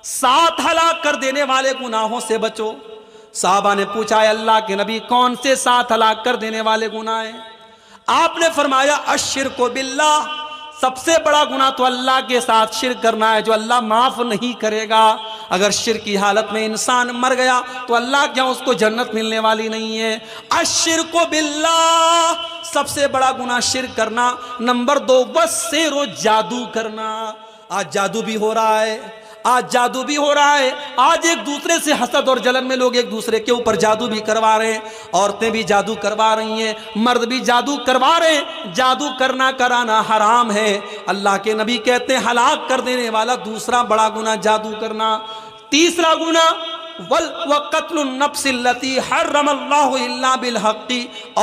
7 ہلاک کر دینے والے گناہوں سے بچو۔ صحابہ نے پوچھا اے اللہ کے نبی کون سے 7 ہلاک کر دینے والے گناہ ہیں؟ آپ نے فرمایا الشرک باللہ، سب سے بڑا گناہ تو اللہ کے ساتھ شرک کرنا ہے، جو اللہ معاف نہیں کرے گا۔ اگر شرک کی حالت میں انسان مر گیا تو اللہ کیا اس کو جنت ملنے والی نہیں ہے؟ الشرک باللہ، سب سے بڑا گناہ شرک کرنا۔ نمبر 2 والسحر، جادو کرنا۔ آج جادو بھی ہو رہا ہے، آج جادو بھی ہو رہا ہے۔ آج ایک دوسرے سے حسد اور جلن میں لوگ ایک دوسرے کے اوپر جادو بھی کروا رہے ہیں، عورتیں بھی جادو کروا رہی ہیں، مرد بھی جادو کروا رہے ہیں۔ جادو کرنا کرانا حرام ہے۔ اللہ کے نبی کہتے ہیں ہلاک کر دینے والا دوسرا بڑا گناہ جادو کرنا۔ تیسرا گناہ وَقَتْلُ النَّفْسِ الَّتِي حَرَّمَ اللَّهُ إِلَّا بِالْحَقِّ،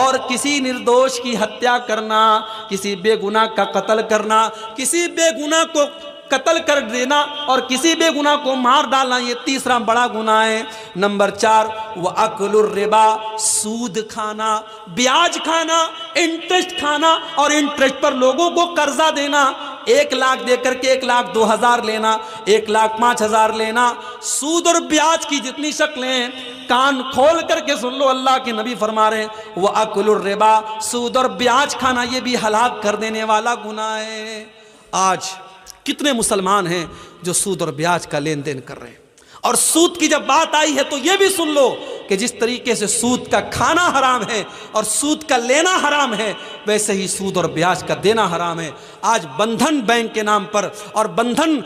اور کسی نردوش کی ہتیا کرنا، کسی بے گناہ کا قتل کرنا، کسی بے گناہ کو قتل کر دینا اور کسی بے گناہ کو مار ڈالنا، یہ تیسرا بڑا گناہ ہے۔ نمبر 4 وَأَكْلُ الرِّبَا، سود کھانا، بیاج کھانا، انٹرسٹ کھانا، اور انٹرسٹ پر لوگوں کو قرضہ دینا۔ 1 لاکھ دے کر کے 1,02,000 لینا، 1,05,000 لینا۔ سود اور بیاج کی جتنی شکلیں ہیں کان کھول کر کے سن لو، اللہ کے نبی فرما رہے ہیں وَأَكْلُ الرِّبَا، سود اور بیاج کھانا یہ بھی ہلاک کر دینے والا گناہ ہے۔ آج کتنے مسلمان ہیں جو سود اور بیاج کا لین دین کر رہے ہیں؟ اور سود کی جب بات آئی ہے تو یہ بھی سن لو کہ جس طریقے سے سود کا کھانا حرام ہے اور سود کا لینا حرام ہے، ویسے ہی سود اور بیاج کا دینا حرام ہے۔ آج بندھن بینک کے نام پر اور بندھن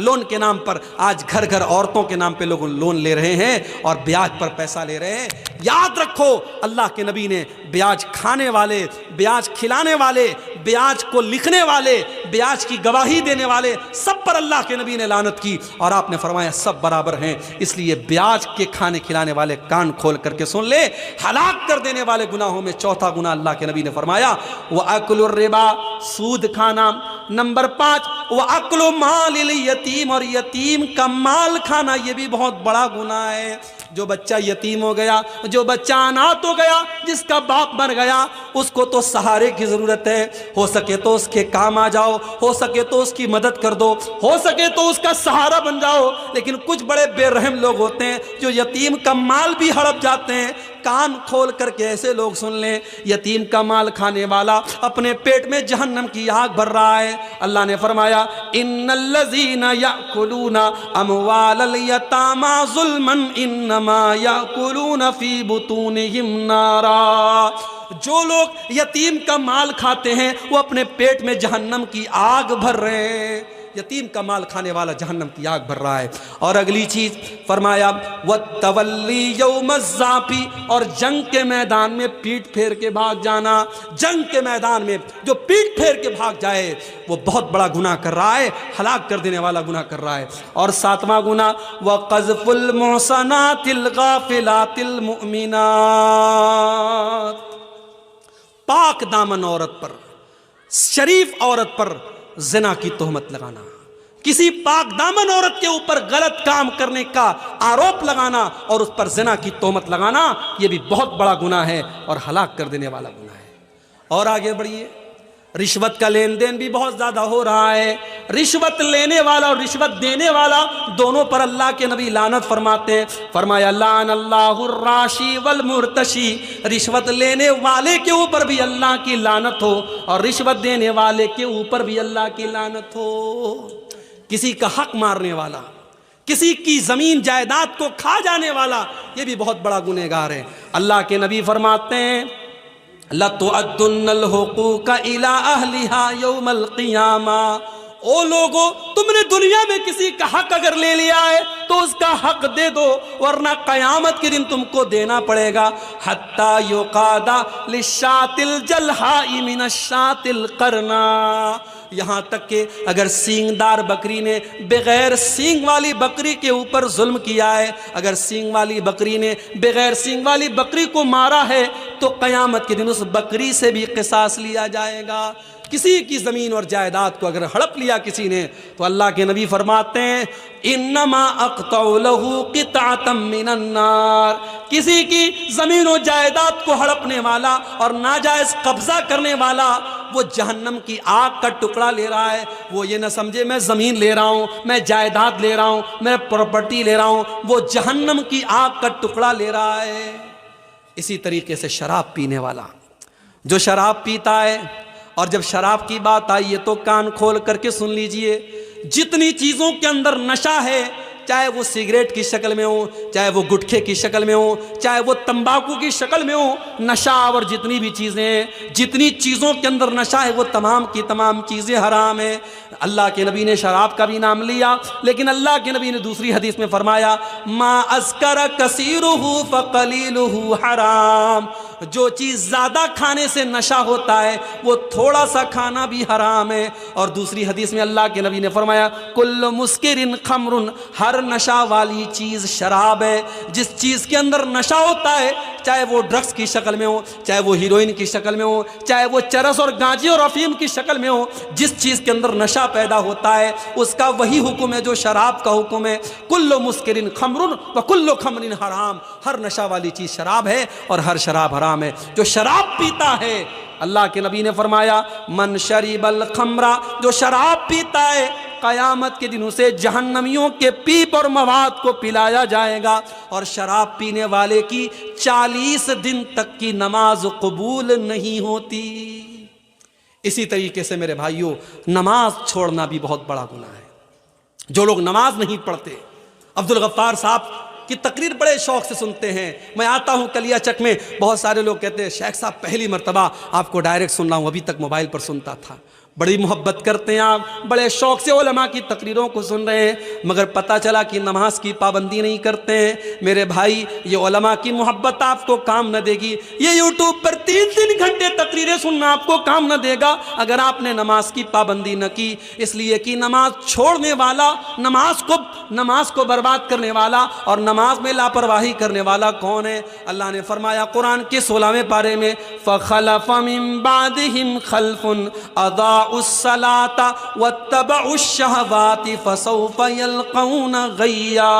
لون کے نام پر آج گھر گھر عورتوں کے نام پہ لوگ لون لے رہے ہیں اور بیاج پر پیسہ لے رہے ہیں۔ یاد رکھو اللہ کے نبی نے بیاج کھانے والے، بیاج کھلانے والے، بیاج کو لکھنے والے، بیاج کی گواہی دینے والے سب پر اللہ کے نبی نے لعنت کی، اور آپ نے فرمایا سب برابر ہیں۔ اس لیے بیاج کے کھانے کھلانے والے کان کھول کر کے سن لے، ہلاک کر دینے والے گناہوں میں چوتھا گناہ اللہ کے نبی نے فرمایا وَأَكْلُ الرِّبَا، سود کھانا۔ نمبر 5 وَأَكْلُ مَالِ الْيَتِيمِ، اور یتیم کا مال کھانا، یہ بھی بہت بڑا گناہ ہے۔ جو بچہ یتیم ہو گیا، جو بچہ اناتھ ہو گیا، جس کا باپ مر گیا، اس کو تو سہارے کی ضرورت ہے۔ ہو سکے تو اس کے کام آ جاؤ، ہو سکے تو اس کی مدد کر دو، ہو سکے تو اس کا سہارا بن جاؤ۔ لیکن کچھ بڑے بے رحم لوگ ہوتے ہیں جو یتیم کا مال بھی ہڑپ جاتے ہیں۔ کان کھول کر کے ایسے لوگ سن لیں، یتیم کا مال کھانے والا اپنے پیٹ میں جہنم کی آگ بھر رہا ہے۔ اللہ نے فرمایا ان الذین یأکلون اموال الیتامی ظلما انما یأکلون فی بطونہم نارا، جو لوگ یتیم کا مال کھاتے ہیں وہ اپنے پیٹ میں جہنم کی آگ بھر رہے ہیں۔ یتیم کا مال کھانے والا جہنم کی آگ بھر رہا ہے۔ اور اگلی چیز فرمایا وَالتَّوَلِّي يَوْمَ الزَّحْفِ، اور جنگ کے میدان میں پیٹ پھیر کے بھاگ جانا۔ جنگ کے میدان میں جو پیٹ پھیر کے بھاگ جائے وہ بہت بڑا گناہ کر رہا ہے، ہلاک کر دینے والا گناہ کر رہا ہے۔ اور 7واں گناہ وَقَذْفُ الْمُحْصَنَاتِ الْغَافِلَاتِ الْمُؤْمِنَاتِ، پاک دامن عورت پر، شریف عورت پر زنا کی تہمت لگانا، کسی پاک دامن عورت کے اوپر غلط کام کرنے کا آروپ لگانا اور اس پر زنا کی تہمت لگانا، یہ بھی بہت بڑا گناہ ہے اور ہلاک کر دینے والا گناہ ہے۔ اور آگے بڑھیے، رشوت کا لین دین بھی بہت زیادہ ہو رہا ہے۔ رشوت لینے والا اور رشوت دینے والا دونوں پر اللہ کے نبی لعنت فرماتے ہیں۔ فرمایا لعن اللہ الراشی والمرتشی، رشوت لینے والے کے اوپر بھی اللہ کی لعنت ہو اور رشوت دینے والے کے اوپر بھی اللہ کی لعنت ہو۔ کسی کا حق مارنے والا، کسی کی زمین جائیداد کو کھا جانے والا، یہ بھی بہت بڑا گنہگار ہے۔ اللہ کے نبی فرماتے ہیں لَتُؤَدُّنَّ الْحُقُوقَ إِلَىٰ أَهْلِهَا يَوْمَ الْقِيَامَةِ، او لوگو تم نے دنیا میں کسی کا حق اگر لے لیا ہے تو اس کا حق دے دو، ورنہ قیامت کے دن تم کو دینا پڑے گا۔ حَتَّى يُقَادَ لِلشَّاةِ الْجَلْحَاءِ مِنَ الشَّاةِ الْقَرْنَاءِ، یہاں تک کہ اگر سینگ دار بکری نے بغیر سینگ والی بکری کے اوپر ظلم کیا ہے، اگر سینگ والی بکری نے بغیر سینگ والی بکری کو مارا ہے تو قیامت کے دن اس بکری سے بھی قصاص لیا جائے گا۔ کسی کی زمین اور جائیداد کو اگر ہڑپ لیا کسی نے تو اللہ کے نبی فرماتے ہیں انما اقطع له قطعة من النار، کسی کی زمین و جائیداد کو ہڑپنے والا اور ناجائز قبضہ کرنے والا وہ جہنم کی آگ کا ٹکڑا لے رہا ہے۔ وہ یہ نہ سمجھے میں زمین لے رہا ہوں، میں جائیداد لے رہا ہوں، میں پراپرٹی لے رہا ہوں، وہ جہنم کی آگ کا ٹکڑا لے رہا ہے۔ اسی طریقے سے شراب پینے والا، جو شراب پیتا ہے، اور جب شراب کی بات آئی ہے تو کان کھول کر کے سن لیجئے، جتنی چیزوں کے اندر نشہ ہے، چاہے وہ سگریٹ کی شکل میں ہو، چاہے وہ گٹکھے کی شکل میں ہو، چاہے وہ تمباکو کی شکل میں ہو، نشہ اور جتنی بھی چیزیں ہیں، جتنی چیزوں کے اندر نشہ ہے وہ تمام کی تمام چیزیں حرام ہیں۔ اللہ کے نبی نے شراب کا بھی نام لیا، لیکن اللہ کے نبی نے دوسری حدیث میں فرمایا ما اسکر کثیرہ فقلیلہ حرام، جو چیز زیادہ کھانے سے نشہ ہوتا ہے وہ تھوڑا سا کھانا بھی حرام ہے۔ اور دوسری حدیث میں اللہ کے نبی نے فرمایا کل مسکر خمر، ہر نشہ والی چیز شراب ہے۔ جس چیز کے اندر نشہ ہوتا ہے، چاہے وہ ڈرگس کی شکل میں ہو، چاہے وہ ہیروئن کی شکل میں ہو، چاہے وہ چرس اور گانجے اور افیم کی شکل میں ہو، جس چیز کے اندر نشہ پیدا ہوتا ہے اس کا وہی حکم ہے جو شراب کا حکم ہے۔ کل مسکر خمر وکل خمر حرام، ہر نشہ والی چیز شراب ہے اور ہر شراب حرام ہے۔ جو شراب پیتا ہے، اللہ کے نبی نے فرمایا من شرب الخمر، جو شراب پیتا ہے قیامت کے دن اسے جہنمیوں کے پیپ اور مواد کو پلایا جائے گا، اور شراب پینے والے کی 40 دن تک کی نماز قبول نہیں ہوتی۔ اسی طریقے سے میرے بھائیوں، نماز چھوڑنا بھی بہت بڑا گناہ ہے۔ جو لوگ نماز نہیں پڑھتے، عبدالغفار صاحب کی تقریر بڑے شوق سے سنتے ہیں، میں آتا ہوں کلیا چک میں، بہت سارے لوگ کہتے ہیں شیخ صاحب پہلی مرتبہ آپ کو ڈائریکٹ سن رہا ہوں، ابھی تک موبائل پر سنتا تھا۔ بڑی محبت کرتے ہیں آپ، بڑے شوق سے علماء کی تقریروں کو سن رہے ہیں، مگر پتہ چلا کہ نماز کی پابندی نہیں کرتے ہیں۔ میرے بھائی، یہ علماء کی محبت آپ کو کام نہ دے گی، یہ یوٹیوب پر 3 گھنٹے تقریریں سننا آپ کو کام نہ دے گا اگر آپ نے نماز کی پابندی نہ کی۔ اس لیے کہ نماز چھوڑنے والا، نماز کو برباد کرنے والا اور نماز میں لاپرواہی کرنے والا کون ہے؟ اللہ نے فرمایا قرآن کے 16ویں پارے میں فَخَلَفَ مِن بَعْدِهِمْ خَلْفٌ أَضَاعُوا الصَّلَاةَ وَاتَّبَعُوا الشَّهَوَاتِ فَسَوْفَ يَلْقَوْنَ غَيًّا۔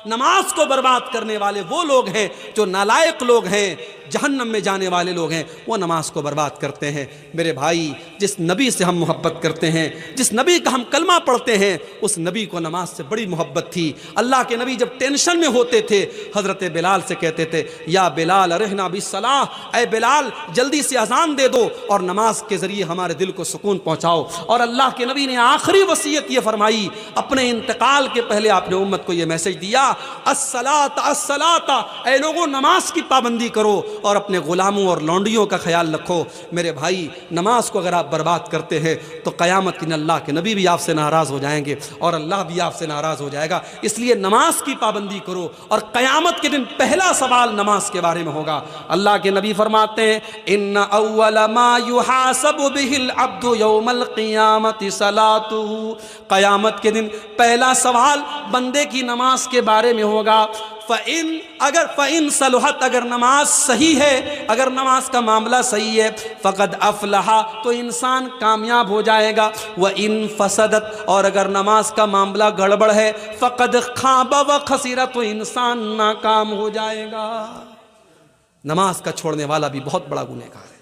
نماز کو برباد کرنے والے وہ لوگ ہیں جو نالائق لوگ ہیں، جہنم میں جانے والے لوگ ہیں، وہ نماز کو برباد کرتے ہیں۔ میرے بھائی، جس نبی سے ہم محبت کرتے ہیں، جس نبی کا ہم کلمہ پڑھتے ہیں، اس نبی کو نماز سے بڑی محبت تھی۔ اللہ کے نبی جب ٹینشن میں ہوتے تھے، حضرت بلال سے کہتے تھے یا بلال ارحنا بالصلاۃ، اے بلال جلدی سے اذان دے دو اور نماز کے ذریعے ہمارے دل کو سکون پہنچاؤ۔ اور اللہ کے نبی نے آخری وصیت یہ فرمائی، اپنے انتقال کے پہلے آپ نے امت کو یہ میسج دیا الصلاۃ الصلاۃ، اے لوگوں نماز کی پابندی کرو اور اپنے غلاموں اور لونڈیوں کا خیال رکھو۔ میرے بھائی، نماز کو اگر آپ برباد کرتے ہیں تو قیامت کے دن اللہ کے نبی بھی آپ سے ناراض ہو جائیں گے اور اللہ بھی آپ سے ناراض ہو جائے گا۔ اس لیے نماز کی پابندی کرو، اور قیامت کے دن پہلا سوال نماز کے بارے میں ہوگا۔ اللہ کے نبی فرماتے ہیں ان اول ما یحاسب به العبد یوم القیامت صلاۃ، قیامت کے دن پہلا سوال بندے کی نماز کے بارے میں ہوگا۔ فَإِن صلحت، اگر نماز صحیح ہے، اگر نماز کا معاملہ صحیح ہے، فقد افلح، تو انسان کامیاب ہو جائے گا۔ وَإِن فسدت، اور اگر نماز کا معاملہ گڑبڑ ہے، فقد خاب وخسر، تو انسان ناکام ہو جائے گا۔ نماز کا چھوڑنے والا بھی بہت بڑا گنہگار ہے۔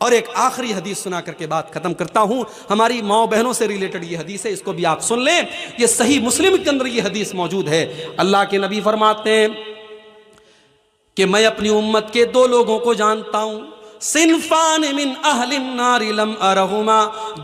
اور ایک آخری حدیث سنا کر کے بات ختم کرتا ہوں، ہماری ماؤں بہنوں سے ریلیٹڈ یہ حدیث ہے، اس کو بھی آپ سن لیں۔ یہ صحیح مسلم کے اندر یہ حدیث موجود ہے۔ اللہ کے نبی فرماتے ہیں کہ میں اپنی امت کے 2 لوگوں کو جانتا ہوں، صنفان من اہل النار لم ارہما،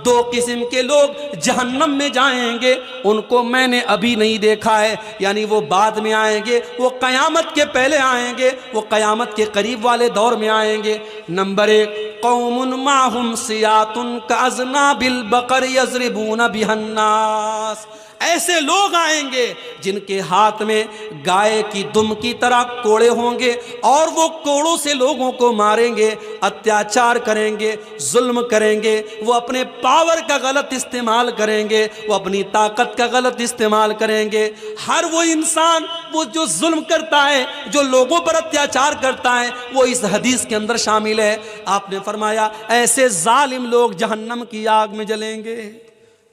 2 قسم کے لوگ جہنم میں جائیں گے، ان کو میں نے ابھی نہیں دیکھا ہے، یعنی وہ بعد میں آئیں گے، وہ قیامت کے پہلے آئیں گے، وہ قیامت کے قریب والے دور میں آئیں گے۔ نمبر 1 قوم معہم سیات کاذناب البقر یضربون بها الناس، ایسے لوگ آئیں گے جن کے ہاتھ میں گائے کی دم کی طرح کوڑے ہوں گے اور وہ کوڑوں سے لوگوں کو ماریں گے، اتیاچار کریں گے، ظلم کریں گے، وہ اپنے پاور کا غلط استعمال کریں گے، وہ اپنی طاقت کا غلط استعمال کریں گے۔ ہر وہ انسان وہ جو ظلم کرتا ہے، جو لوگوں پر اتیاچار کرتا ہے، وہ اس حدیث کے اندر شامل ہے۔ آپ نے فرمایا ایسے ظالم لوگ جہنم کی آگ میں جلیں گے۔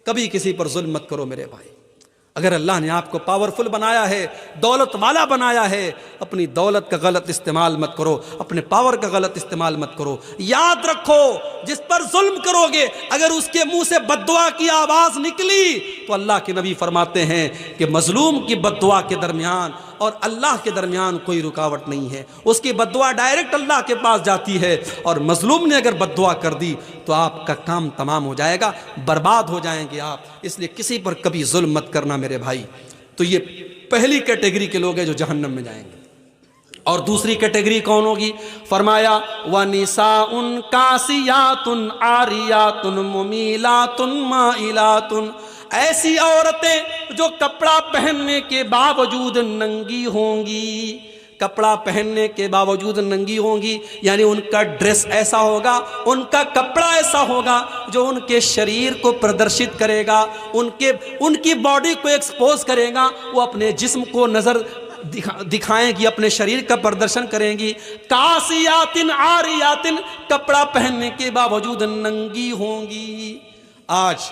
کبھی کسی پر ظلم مت کرو میرے بھائی۔ اگر اللہ نے آپ کو پاورفل بنایا ہے، دولت والا بنایا ہے، اپنی دولت کا غلط استعمال مت کرو، اپنے پاور کا غلط استعمال مت کرو۔ یاد رکھو جس پر ظلم کرو گے اگر اس کے منہ سے بد دعا کی آواز نکلی تو اللہ کے نبی فرماتے ہیں کہ مظلوم کی بد دعا کے درمیان اور اللہ کے درمیان کوئی رکاوٹ نہیں ہے، اس کی بد دعا ڈائریکٹ اللہ کے پاس جاتی ہے، اور مظلوم نے اگر بد دعا کر دی تو آپ کا کام تمام ہو جائے گا، برباد ہو جائیں گے آپ۔ اس لیے کسی پر کبھی ظلم مت کرنا میرے بھائی۔ تو یہ پہلی کیٹیگری کے لوگ ہیں جو جہنم میں جائیں گے۔ اور دوسری کیٹیگری کون ہوگی؟ فرمایا وَنِسَاءٌ کاسیاتٌ عاریات ممیلات مائلات، ایسی عورتیں جو کپڑا پہننے کے باوجود ننگی ہوں گی، کپڑا پہننے کے باوجود ننگی ہوں گی، یعنی ان کا ڈریس ایسا ہوگا، ان کا کپڑا ایسا ہوگا جو ان کے شریر کو پردرشت کرے گا، ان کی باڈی کو ایکسپوز کرے گا، وہ اپنے جسم کو نظر دکھائیں گی، اپنے شریر کا پردرشن کریں گی۔ کاسیات عاریات، کپڑا پہننے کے باوجود ننگی ہوں گی۔ آج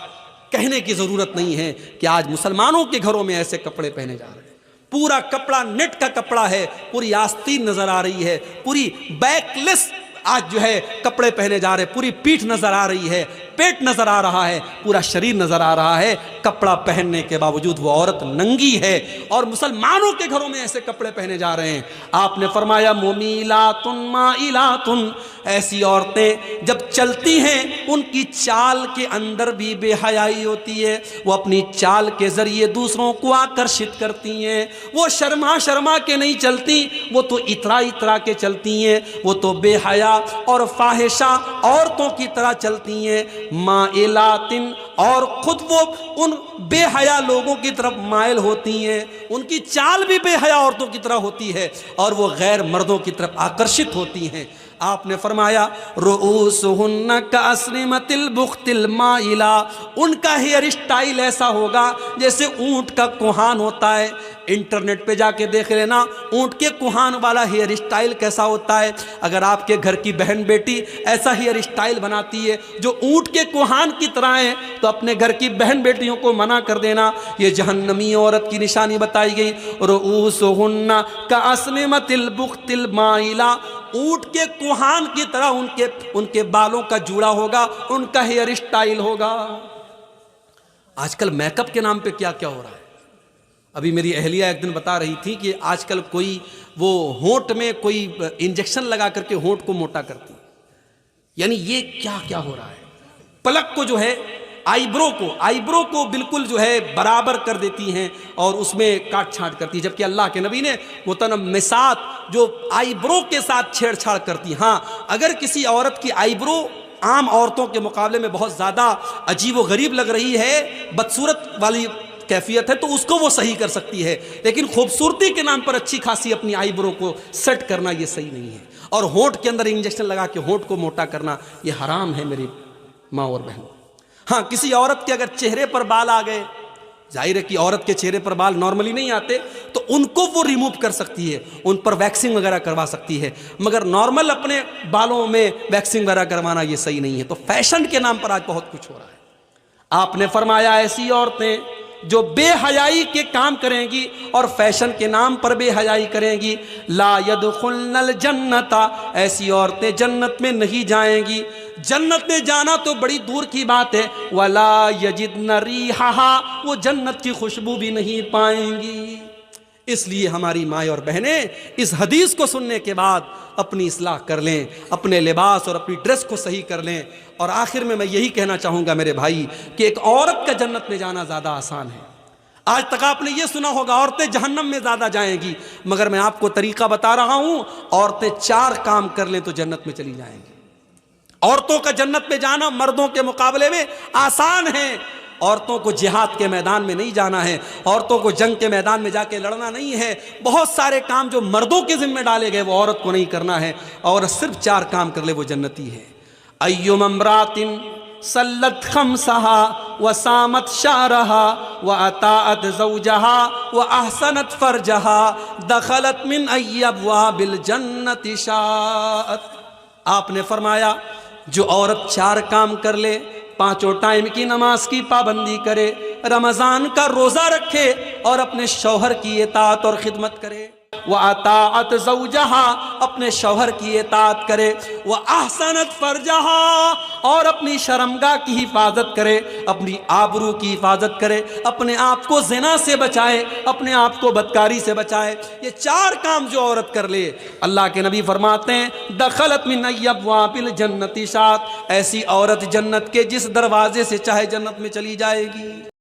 کہنے کی ضرورت نہیں ہے کہ آج مسلمانوں کے گھروں میں ایسے کپڑے پہنے جا رہے ہیں، پورا کپڑا نیٹ کا کپڑا ہے، پوری آستین نظر آ رہی ہے، پوری بیک لیس آج جو ہے کپڑے پہنے جا رہے، پوری پیٹھ نظر آ رہی ہے، پیٹ نظر آ رہا ہے، پورا شریر نظر آ رہا ہے، کپڑا پہننے کے باوجود وہ عورت ننگی ہے، اور مسلمانوں کے گھروں میں ایسے کپڑے پہنے جا رہے ہیں۔ آپ نے فرمایا ممیلات مائلات، ایسی عورتیں جب چلتی ہیں ان کی چال کے اندر بھی بے حیائی ہوتی ہے، وہ اپنی چال کے ذریعے دوسروں کو آکرشت کرتی ہیں، وہ شرما شرما کے نہیں چلتی، وہ تو اترا اترا کے چلتی ہیں، وہ تو بے حیا اور فاحشہ عورتوں کی طرح چلتی ہیں۔ مائلات، اور خود وہ ان بے حیا لوگوں کی طرف مائل ہوتی ہیں، ان کی چال بھی بے حیا عورتوں کی طرح ہوتی ہے، اور وہ غیر مردوں کی طرف آکرشت ہوتی ہیں۔ آپ نے فرمایا رؤوسہن کاسنمۃ البخت المائلہ، ان کا ہیئر اسٹائل ایسا ہوگا جیسے اونٹ کا کوہان ہوتا ہے۔ انٹرنیٹ پہ جا کے دیکھ لینا اونٹ کے کوہان والا ہیئر اسٹائل کیسا ہوتا ہے۔ اگر آپ کے گھر کی بہن بیٹی ایسا ہیئر اسٹائل بناتی ہے جو اونٹ کے کوہان کی طرح ہے تو اپنے گھر کی بہن بیٹیوں کو منع کر دینا۔ یہ جہنمی عورت کی نشانی بتائی گئی، رؤوسہن کاسنمۃ البخت المائلہ، اونٹ کے کوہان کی طرح ان کے بالوں کا جوڑا ہوگا، ان کا ہیئر اسٹائل ہوگا۔ آج کل میک اپ کے نام پہ کیا کیا ہو رہا ہے۔ ابھی میری اہلیہ ایک دن بتا رہی تھی کہ آج کل کوئی وہ ہونٹ میں کوئی انجیکشن لگا کر کے ہونٹ کو موٹا کرتی، یعنی یہ کیا کیا ہو رہا ہے۔ پلک کو جو ہے آئی برو کو بالکل جو ہے برابر کر دیتی ہیں اور اس میں کاٹ چھانٹ کرتی، جبکہ اللہ کے نبی نے متنمسات جو آئی برو کے ساتھ چھیڑ چھاڑ کرتی۔ ہاں اگر کسی عورت کی آئی برو عام عورتوں کے مقابلے میں بہت زیادہ عجیب و غریب لگ رہی ہے، بدصورت والی کیفیت ہے، تو اس کو وہ صحیح کر سکتی ہے، لیکن خوبصورتی کے نام پر اچھی خاصی اپنی آئی برو کو سیٹ کرنا یہ صحیح نہیں ہے، اور ہونٹ کے اندر انجیکشن لگا کے ہونٹ کو موٹا کرنا یہ حرام ہے میری ماں اور بہنوں۔ ہاں کسی عورت کے اگر چہرے پر بال آ گئے، ظاہر ہے کہ عورت کے چہرے پر بال نارملی نہیں آتے تو ان کو وہ ریموو کر سکتی ہے، ان پر ویکسنگ وغیرہ کروا سکتی ہے، مگر نارمل اپنے بالوں میں ویکسنگ وغیرہ کروانا یہ صحیح نہیں ہے۔ تو فیشن کے نام پر آج بہت کچھ ہو رہا ہے۔ آپ نے فرمایا ایسی عورتیں جو بے حیائی کے کام کریں گی اور فیشن کے نام پر بے حیائی کریں گی، لا يدخلن الجنت، ایسی عورتیں جنت میں نہیں جائیں گی۔ جنت میں جانا تو بڑی دور کی بات ہے، ولا یجدن ریحھا، وہ جنت کی خوشبو بھی نہیں پائیں گی۔ اس لیے ہماری مائیں اور بہنیں اس حدیث کو سننے کے بعد اپنی اصلاح کر لیں، اپنے لباس اور اپنی ڈریس کو صحیح کر لیں۔ اور آخر میں یہی کہنا چاہوں گا میرے بھائی کہ ایک عورت کا جنت میں جانا زیادہ آسان ہے۔ آج تک آپ نے یہ سنا ہوگا عورتیں جہنم میں زیادہ جائیں گی، مگر میں آپ کو طریقہ بتا رہا ہوں، عورتیں 4 کام کر لیں تو جنت میں چلی جائیں گی۔ عورتوں کا جنت میں جانا مردوں کے مقابلے میں آسان ہے۔ عورتوں کو جہاد کے میدان میں نہیں جانا ہے، عورتوں کو جنگ کے میدان میں جا کے لڑنا نہیں ہے، بہت سارے کام جو مردوں کے ذمہ ڈالے گئے وہ عورت کو نہیں کرنا ہے، عورت صرف 4 کام کر لے وہ جنتی ہے۔ ایّم امرأۃ صلت خمسها وصامت شهرها وأطاعت زوجها وأحسنت فرجها دخلت من أي أبواب الجنة شاءت۔ آپ نے فرمایا جو عورت 4 کام کر لے، 5 ٹائم کی نماز کی پابندی کرے، رمضان کا روزہ رکھے اور اپنے شوہر کی اطاعت اور خدمت کرے، وَأَطَاعَتْ زَوْجَهَا اپنے شوہر کی اطاعت کرے، وَأَحْسَنَتْ فَرْجَهَا اور اپنی شرمگاہ کی حفاظت کرے، اپنی آبرو کی حفاظت کرے، اپنے آپ کو زنا سے بچائے، اپنے آپ کو بدکاری سے بچائے۔ یہ 4 کام جو عورت کر لے، اللہ کے نبی فرماتے ہیں دخلت من أي أبواب الجنة شاءت، ایسی عورت جنت کے جس دروازے سے چاہے جنت میں چلی جائے گی۔